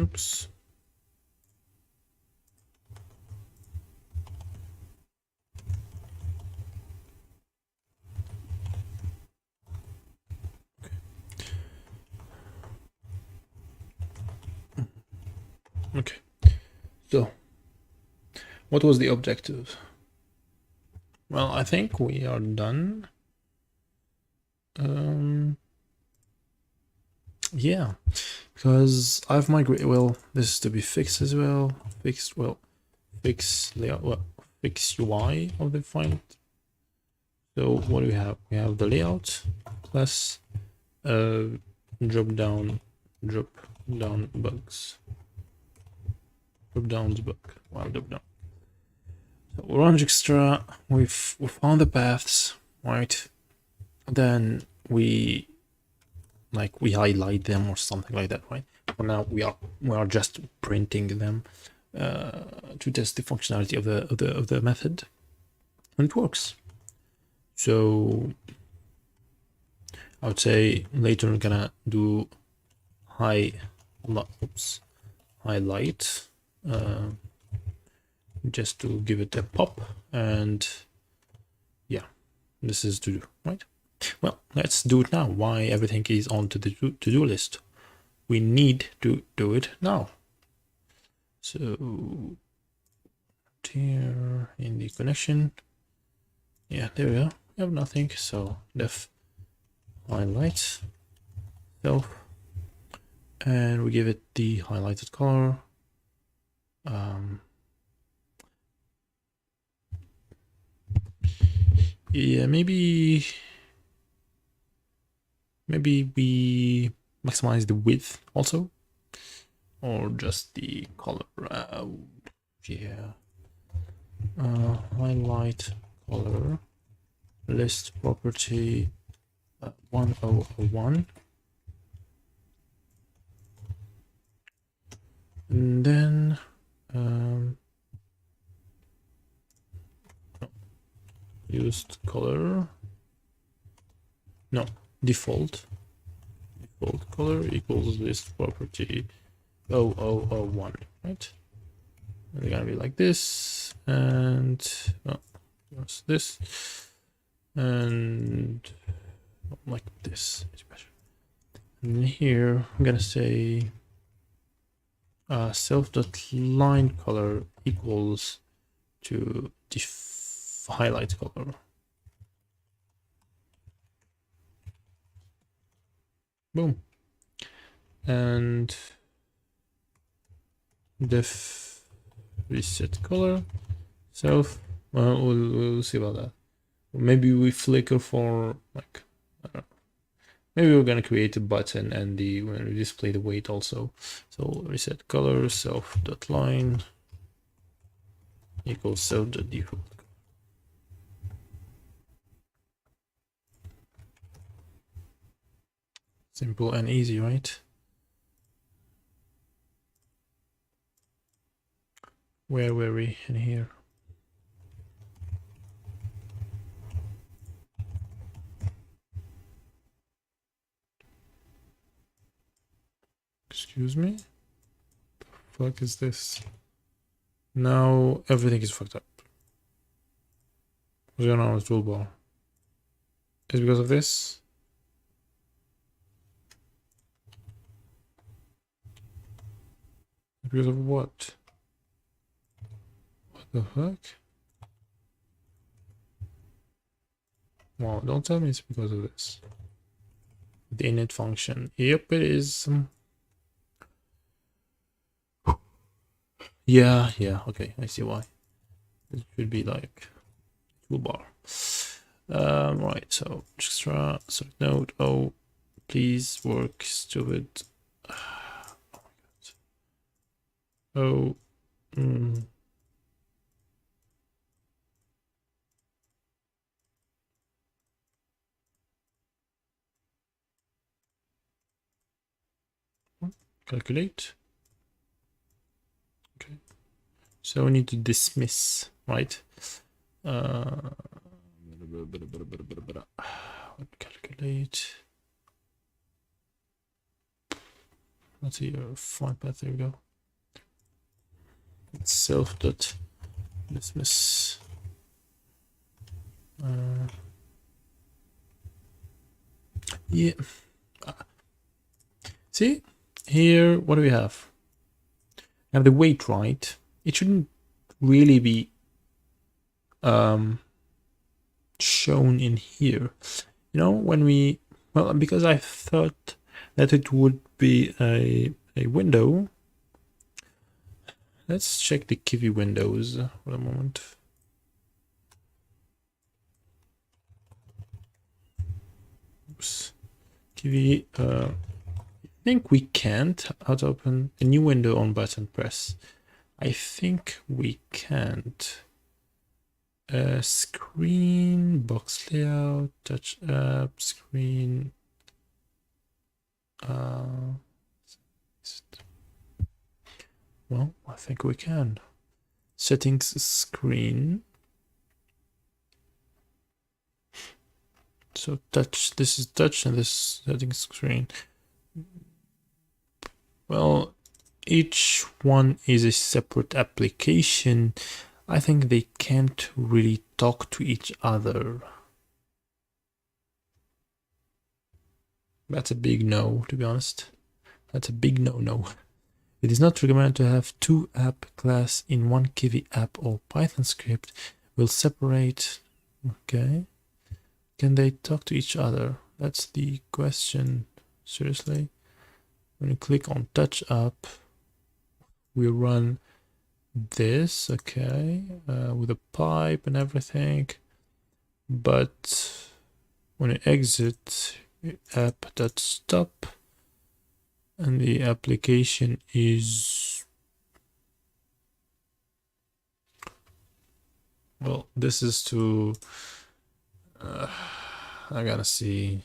Oops. Okay. So, what was the objective? Well, I think we are done. Yeah, because I've migrated. Well, this is to be fixed as well. Fixed. Well, fix layout. Well, fix UI of the file. So what do we have? We have the layout plus drop down bugs. Drop downs bug. Well, drop down. So we're on Dijkstra. We found the paths, right? Then we highlight them or something like that, right? For now, we are just printing them to test the functionality of the method, and it works. So I would say later we're gonna do highlight just to give it a pop, and yeah, this is to do, right? Well, let's do it now. Why everything is on to the to-do list? We need to do it now. So here in the connection, yeah, there we go. We have nothing, so def highlight self, and we give it the highlighted color. Yeah, maybe we maximize the width also, or just the color. Yeah, highlight color list property 1001, and then used color, no, default color equals list property 0001, right? And they're gonna be like this, and this, and like this. And here I'm gonna say self.line color equals to the highlight color. Boom. And def reset color self. Well, we'll see about that. Maybe we flicker for like, I don't know. Maybe we're gonna create a button and we're gonna display the weight also. So reset color self.line equals self.default. Simple and easy, right? Where were we in here? Excuse me? The fuck is this? Now everything is fucked up. What's going on with the toolbar? Is it because of this? Because of what? What the fuck? Wow, don't tell me it's because of this. The init function. Yep, it is. Yeah, okay, I see why. It should be like toolbar. Right, so Dijkstra select node. Oh, please work, stupid. Oh my god. Oh. Calculate. Okay. So we need to dismiss, right? Calculate. let's see your findpath. There we go. It's self dot dismiss. Yeah. See here, what do we have? We have the weight, right? It shouldn't really be shown in here. You know, when we, well, because I thought that it would be a window. Let's check the GUI windows for a moment. Oops. GUI, I think we can't. How to open a new window on button press? I think we can't. Screen, box layout, touch up, screen. Well, I think we can. Settings screen. So touch, this is touch and this settings screen. Well, each one is a separate application. I think they can't really talk to each other. That's a big no, to be honest. That's a big no-no. It is not recommended to have two app class in one GUI app or Python script. Will separate. Okay. Can they talk to each other? That's the question. Seriously? When you click on touch up, we run this, okay, with a pipe and everything. But when you exit, app.stop, and the application is, well, this is to, I gotta see,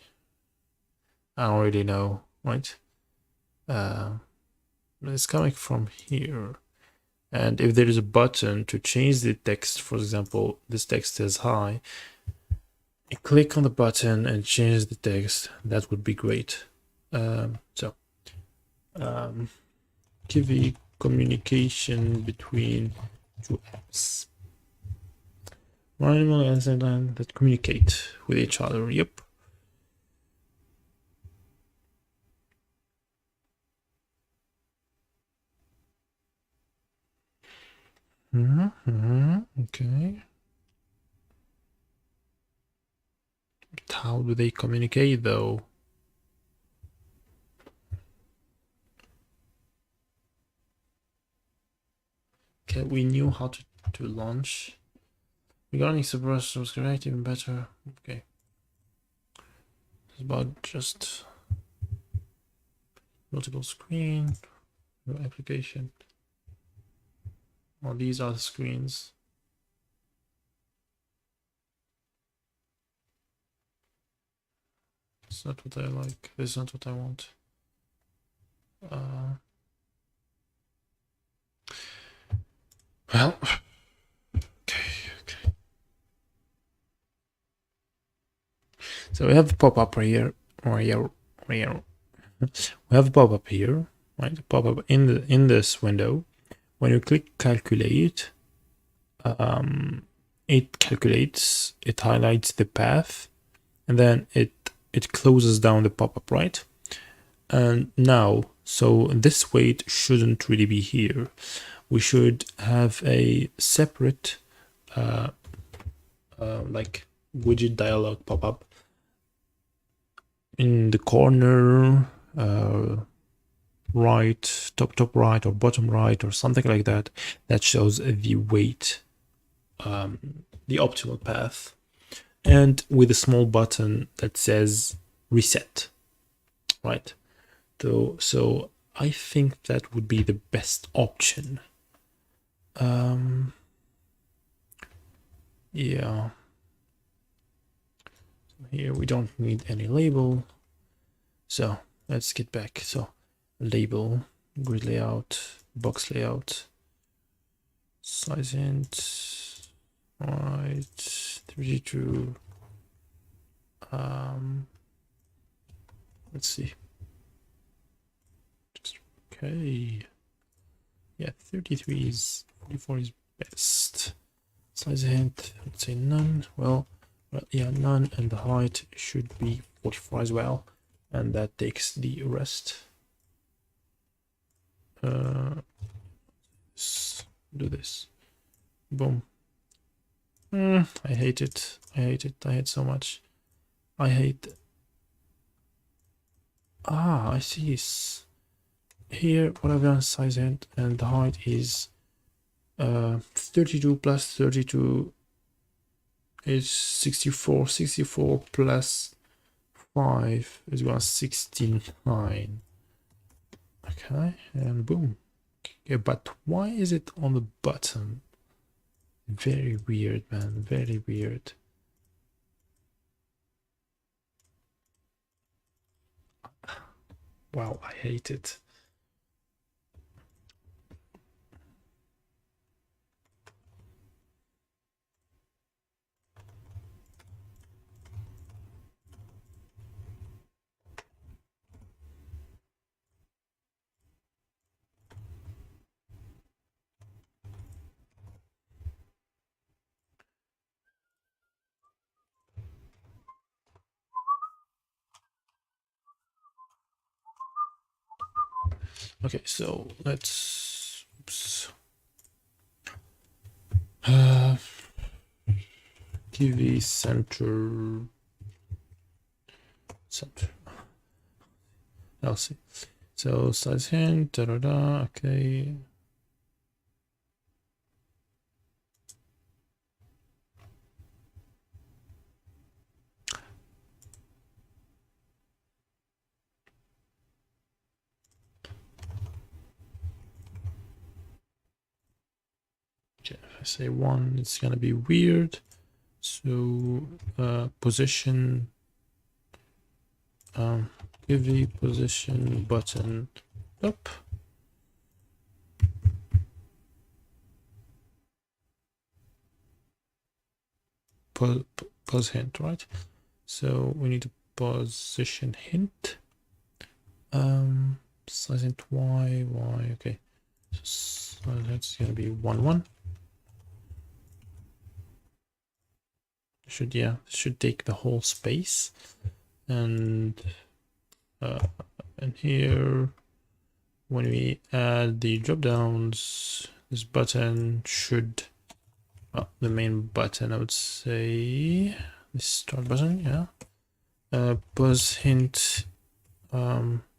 I don't really know, right? It's coming from here. And if there is a button to change the text, for example, this text says hi, you click on the button and change the text, that would be great. GUI communication between two apps. Animal and line that communicate with each other. Yep. Okay. But how do they communicate though? Okay, we knew how to launch. Regarding suppressor was great, even better. Okay. It's about just multiple screen, no application. Well, these are the screens. It's not what I like. This is not what I want. Well, okay. So we have a pop-up right here. We have a pop-up here, right? A pop-up in this window. When you click calculate, it calculates, it highlights the path, and then it closes down the pop-up, right? And now, so this weight shouldn't really be here. We should have a separate like widget dialog pop-up in the corner, right, top right or bottom right or something like that, that shows the weight, the optimal path, and with a small button that says reset, right? So I think that would be the best option. Yeah. Here we don't need any label. So let's get back. So label, grid layout, box layout, size int, right, 32. Let's see. Okay. Yeah, 33 is 44 is best. Size hint, let's say none. Well, yeah, none, and the height should be 44 as well, and that takes the rest. Let's do this. Boom. I hate it. I hate it. I hate so much. I hate. I see. Here, what I've done, size hint, and the height is 32 plus 32 is 64. 64 plus 5 is equal to 69. Okay, and boom. Okay, but why is it on the bottom? Very weird, man. Very weird. Wow, I hate it. Okay, so let's GUI center. I'll see. So size hint, okay. Okay, if I say 1, it's gonna be weird. So position GUI position button up. Pos hint, right? So we need a position hint. Size hint y, okay. So that's gonna be 1 1. Should take the whole space, and here when we add the drop downs, this button should, the main button, I would say this start button, yeah. Pos hint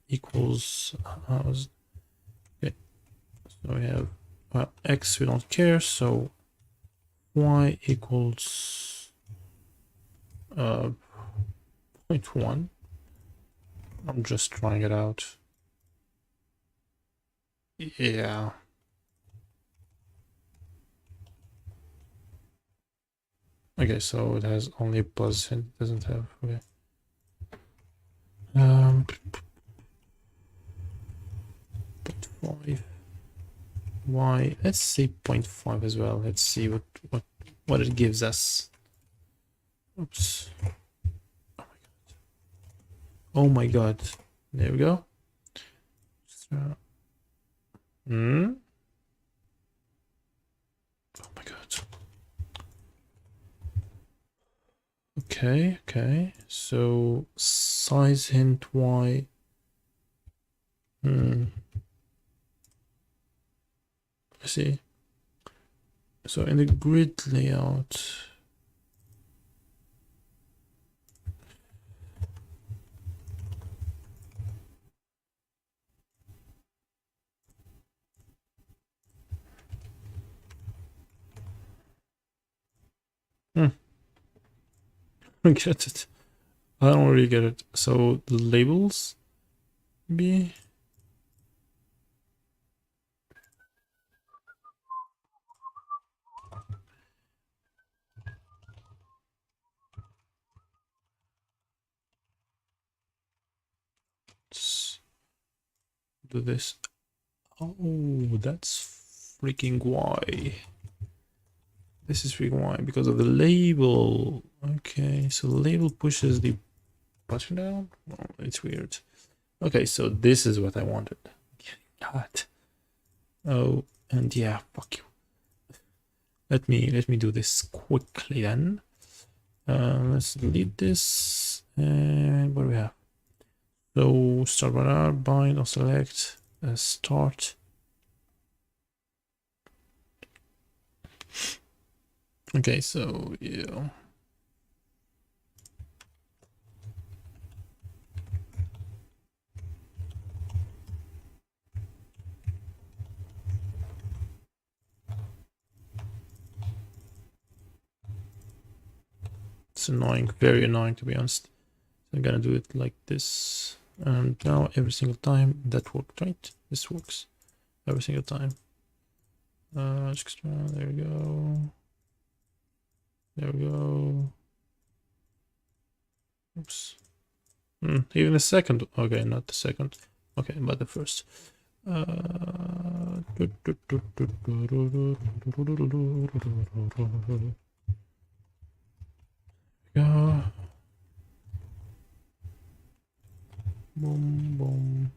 equals okay. So we have x, we don't care, so y equals 0.1. I'm just trying it out. Yeah. Okay, so it has only plus and it doesn't have, okay. .5. Y, let's say 0.5 as well. Let's see what it gives us. Oops. Oh my god. There we go. Oh my god. Okay. So size hint y. I see. So in the grid layout, I get it. I don't really get it. So the labels be let's do this. Oh, that's freaking why. This is freaking why, because of the label. Okay, so the label pushes the button down. Oh, it's weird. Okay, so this is what I wanted. God. Oh, and yeah, fuck you. Let me do this quickly then. Let's delete this. And what do we have? So start bar, bind or select start. Okay, so yeah. It's annoying, very annoying to be honest. I'm gonna do it like this. And now every single time that worked, right? This works every single time. Extra, there we go. There we go. Oops. Even the second. Okay, not the second. Okay, but the first. Yeah. Boom, boom.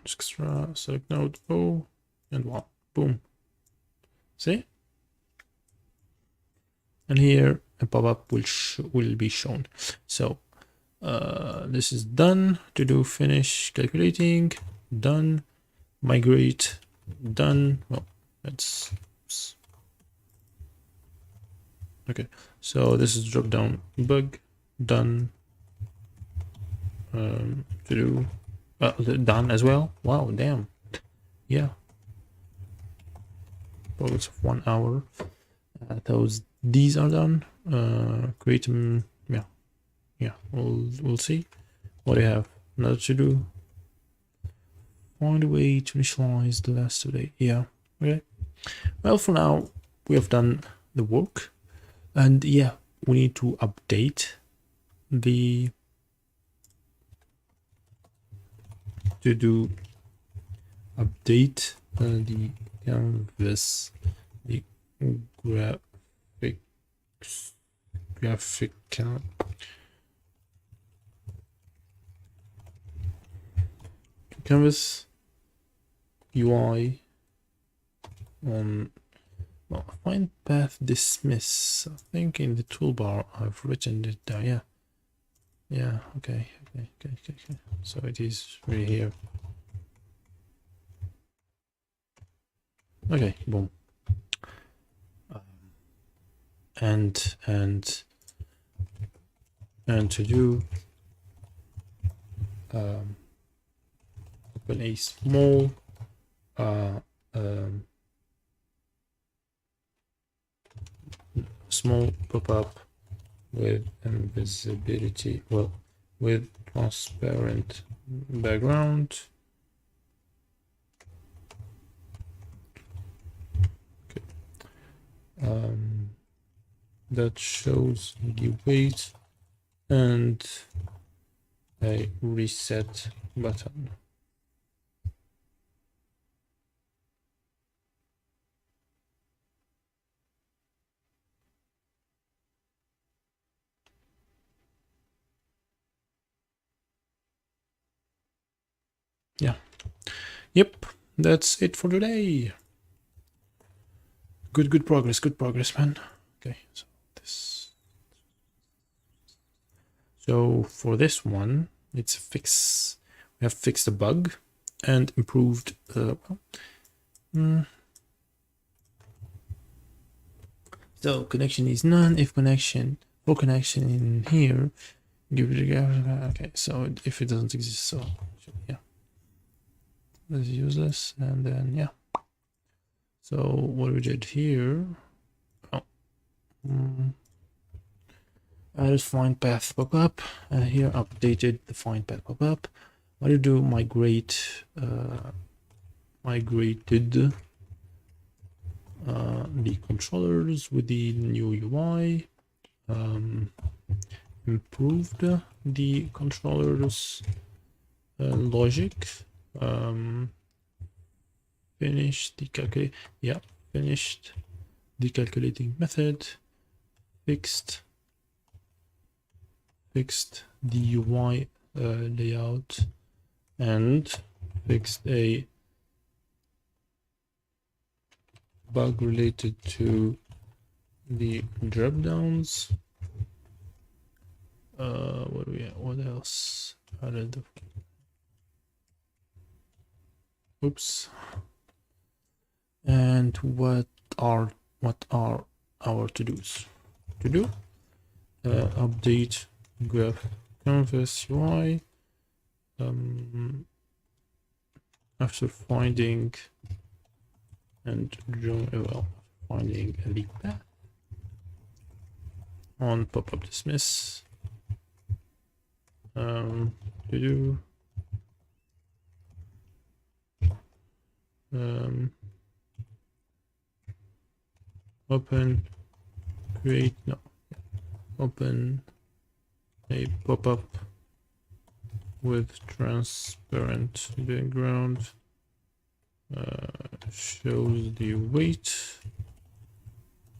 Dijkstra, select node O, and one. Boom. See? And here a pop-up will be shown. So this is done. To do finish calculating. Done. Migrate. Done. Well, that's okay. So this is drop down bug. Done. To do done as well. Wow, damn. Yeah. Progress of 1 hour. These are done. Create them. Yeah. We'll see. What do you have? Another to do. Find a way to initialize the last today. Yeah. Okay. Well, for now we have done the work, and yeah, we need to update the update the canvas, the graphic canvas UI on find path dismiss. I think in the toolbar I've written it down. Yeah. Okay. So it is really here. Okay. Boom. And to do open a small small pop-up with invisibility, well, with transparent background. Okay. That shows the weight and a reset button. Yeah. Yep. That's it for today. Good progress, man. Okay, so this. So for this one, it's a fix. We have fixed a bug and improved. So connection is none. If connection for connection in here, give it a okay. So if it doesn't exist, so yeah, let's use this, and then yeah. So what we did here, added find path popup. Here updated the find path popup. What do you do? Migrated the controllers with the new UI. Improved the controllers logic. Finished the calculating method. Fixed fixed the UI layout and fixed a bug related to the dropdowns. What else? Oops. And what are our to-dos? To do update GraphCanvasUI after finding and finding the path on popup dismiss. To do open a popup with transparent background, shows the weight,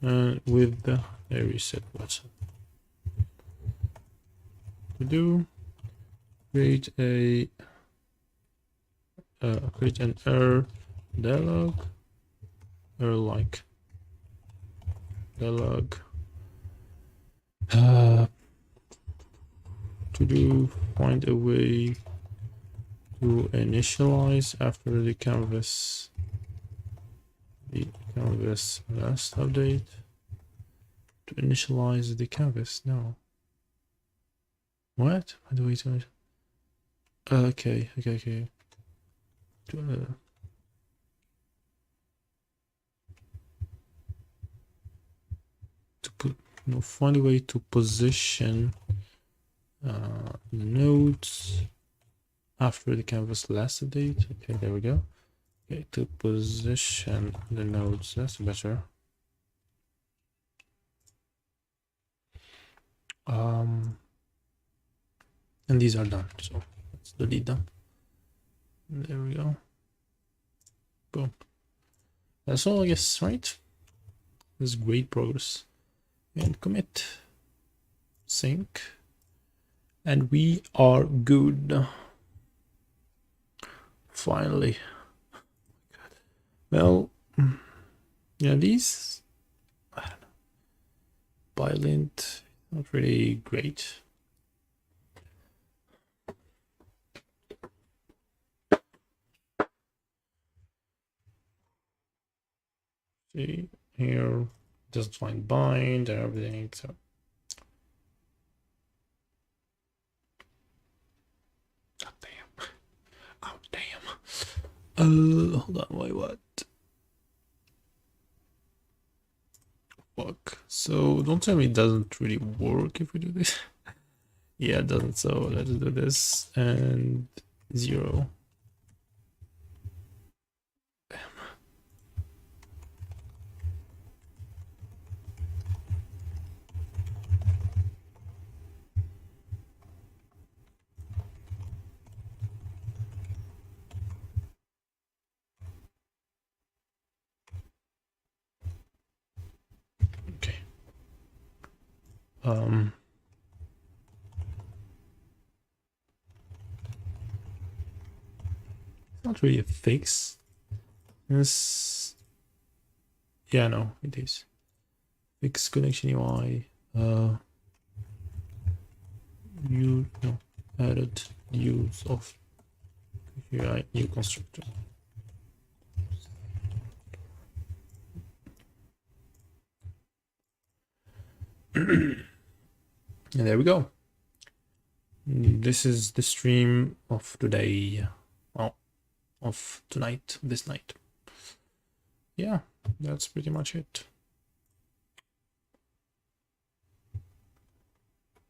and with the reset button. To do create an error dialog, error-like dialog. To do find a way to initialize after the canvas last update. To initialize the canvas, no. What? By the way, okay. Find a way to position the nodes after the canvas last update. Okay, there we go. Okay, to position the nodes, that's better. And these are done, so let's delete them. There we go. Boom. That's all, I guess, right? This is great progress. And commit, sync, and we are good. Finally. Well, yeah, these, I don't know, Bylint, not really great. See here, doesn't find bind and everything, so oh damn. Hold on, wait, what? Fuck. So don't tell me it doesn't really work if we do this. Yeah, it doesn't, so let's do this and 0. Okay. It's not really a fix. This, yeah, no, it is. Fix connection UI. Added use of UI new constructor. And there we go. This is the stream of today. Well, of tonight, this night. Yeah, that's pretty much it.